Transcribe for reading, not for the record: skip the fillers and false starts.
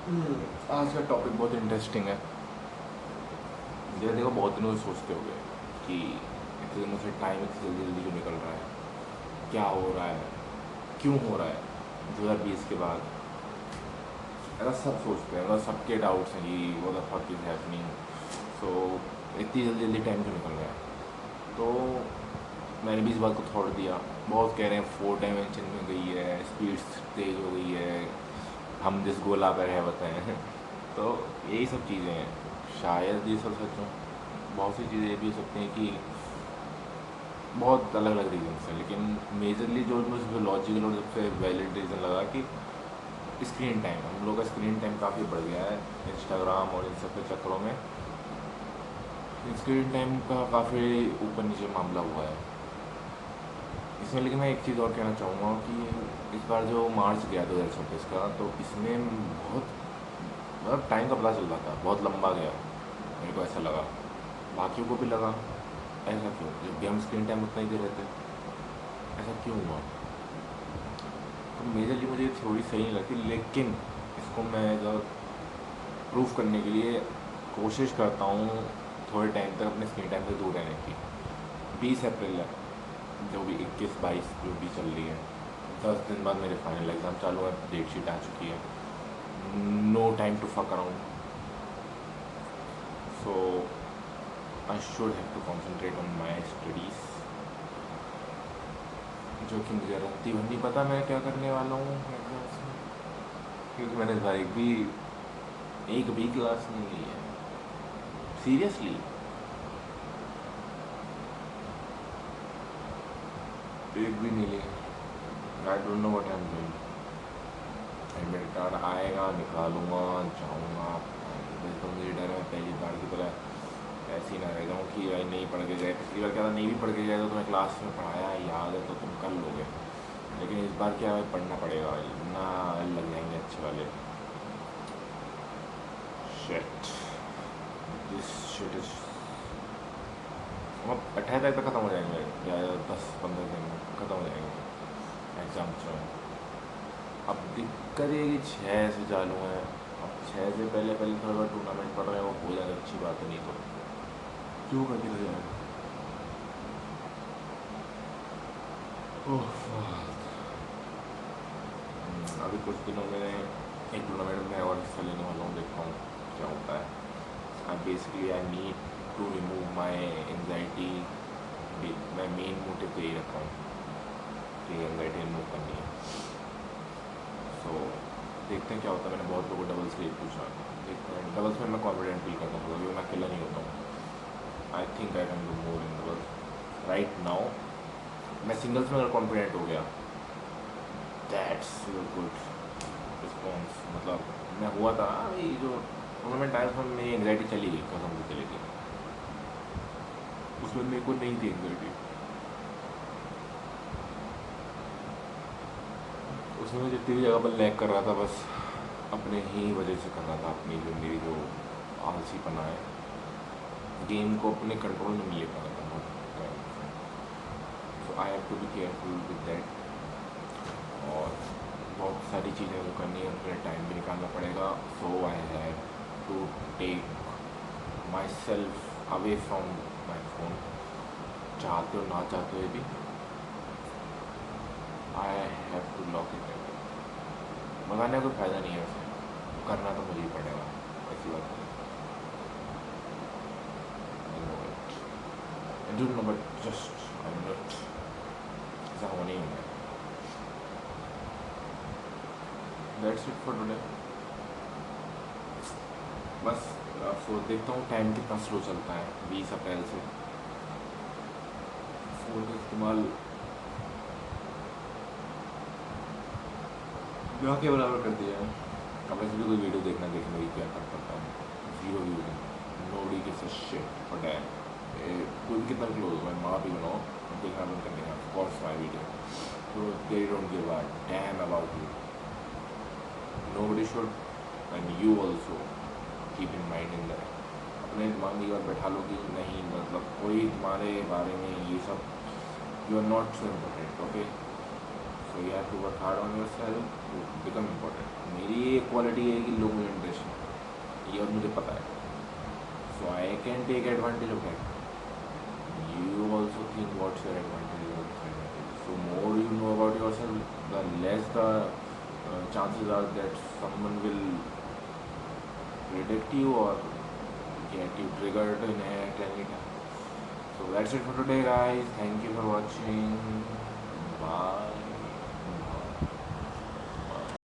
आज का टॉपिक बहुत इंटरेस्टिंग है। ये देखो, बहुत दिनों से सोचते हो गए कि इतने दिनों से टाइम इतनी जल्दी जल्दी क्यों निकल रहा है, क्या हो रहा है, क्यों हो रहा है 2020 के बाद। ऐसा सब सोचते हैं, मतलब सबके डाउट्स हैं कि वो द फक इज हैपनिंग। सो इतनी जल्दी जल्दी टाइम क्यों निकल रहा है। तो मैंने भी इस बात को थॉट दिया। बहुत कह रहे हैं फोर डायमेंशन में गई है, स्पीड तेज हो गई है, हम जिस गोला पर है बताएं। तो यही सब चीज़ें हैं, शायद ये सब सच हो। बहुत सी चीज़ें ये भी हो सकती हैं कि बहुत अलग अलग रीजन हैं, लेकिन मेजरली जो मुझे लॉजिकल और सबसे वैलिड रीज़न लगा कि स्क्रीन टाइम, हम लोग का स्क्रीन टाइम काफ़ी बढ़ गया है इंस्टाग्राम और इन सब के चक्करों में। स्क्रीन टाइम का काफ़ी ऊपर नीचे मामला हुआ है इसमें। लेकिन मैं एक चीज़ और कहना चाहूँगा कि इस बार जो मार्च गया 2026 का, तो इसमें बहुत मतलब टाइम का पता चल रहा था, बहुत लंबा गया। मेरे को ऐसा लगा, बाकियों को भी लगा। ऐसा क्यों, जब भी हम स्क्रीन टाइम उतना ही दे रहे थे, ऐसा क्यों हुआ। तो मेजरली मुझे ये थ्योरी सही नहीं लगती, लेकिन इसको मैं अगर प्रूफ करने के लिए कोशिश करता हूँ थोड़े टाइम तक अपने स्क्रीन टाइम से दूर रहने की। 20 अप्रैल है, जो भी 21-22 जो भी चल रही है, 10 दिन बाद मेरे फाइनल एग्ज़ाम चालू है, डेट शीट आ चुकी है। No time to fuck around, so I should have to concentrate on my studies. जो कि मुझे रत्ती भर पता मैं क्या करने वाला हूँ एग्जाम्स में, क्योंकि मैंने इस बार एक भी क्लास नहीं ली है। सीरियसली एक भी नहीं ली। I don't know what I am doing. Admit card आएगा, निकालूंगा, जाऊंगा। वैसे तो मुझे डर है पहली बार की तरह ऐसे ही ना रह जाऊँ कि भाई नहीं पढ़ के गए। पिछली बार क्या था, नहीं भी पढ़ के गए तो तुम्हें क्लास में पढ़ाया याद है तो तुम कर लोगे, लेकिन इस बार क्या है, पढ़ना पड़ेगा ना, लग जाएंगे अच्छे वाले। शिट, दिस शिट इज, अब 28 तक ख़त्म हो जाएंगे या 10-15 दिन में ख़त्म हो जाएंगे एग्ज़ाम जो है। अब दिक्कत ये कि 6 से चालू है। अब 6 से पहले पहले थोड़ा बहुत टूर्नामेंट पड़ रहे हैं, वो हो जाए अच्छी बात है, नहीं तो क्यों करके रह जाएगा। ओह, अभी कुछ दिनों में एक टूर्नामेंट में और हिस्सा लेने वाला हूँ, देखता हूँ क्या होता है। I basically I need to remove my anxiety. मैं मेन मोटिव तो यही रखा हूँ कि एंगजाइटी रिमूव करनी है। सो देखते हैं क्या होता है। मैंने बहुत लोगों को डबल्स के लिए पूछा, देखते हैं। डबल्स में मैं कॉन्फिडेंट फील करता हूँ क्योंकि मैं अकेला नहीं होता हूँ। I think I can do more in doubles right now. मैं सिंगल्स में अगर कॉन्फिडेंट हो गया, दैट्स गुड रिस्पॉन्स। मतलब मैं हुआ था अभी जो टूर्नामेंट आया उसमें मेरी एंगजाइटी चली गई, कसम से चली गई। उसमें मेरे को नहीं थी एंगजाइटी, उसमें मैं जितनी भी जगह पर लैग कर रहा था बस अपने ही वजह से कर रहा था। अपनी जो मेरी जो आलसीपना है, गेम को अपने कंट्रोल में नहीं ले पा रहा था बहुत। So I have to be careful with that. और बहुत सारी चीज़ें जो करनी है उनके लिए टाइम भी निकालना पड़ेगा। So I have to take myself away from my phone, चाहते हो ना चाहते हुए भी। I have to lock it away. मंगाने का कोई फ़ायदा नहीं है वैसे, करना तो मुझे ही पड़ेगा, ऐसी बात नहीं। आई don't no but just I not, ऐसा होने ही होना है। That's it for today. बस सो देखता हूँ टाइम कितना स्लो चलता है 20 अप्रैल से। फ़ोन का इस्तेमाल ना के बराबर कर दिया है। अब वैसे भी कोई वीडियो देखने की क्या कर पाता हूँ, जीरो व्यूज है। Nobody gives a shit for dam. कोई भी कितना क्लोज हो, माँ भी बनाओ, देखना बंद करने का कॉर्स माई वीडियो, तो they don't give a damn about you. Nobody should, and you also keep in mind in that. अपने दिमाग में ये बात बैठा लो कि नहीं, मतलब कोई तुम्हारे बारे में ये सब, you are not so important, okay. So you have to work hard on yourself to become important. मेरी ये क्वालिटी है कि लोग मुझे इंटरेस्ट नहीं, ये और मुझे पता है. So I can take advantage of that. You also think what's your advantage, what's your advantage. So more you know about yourself, the less the chances are that someone will predict you or get you triggered in at any time. So that's it for today, guys. Thank you for watching. Bye.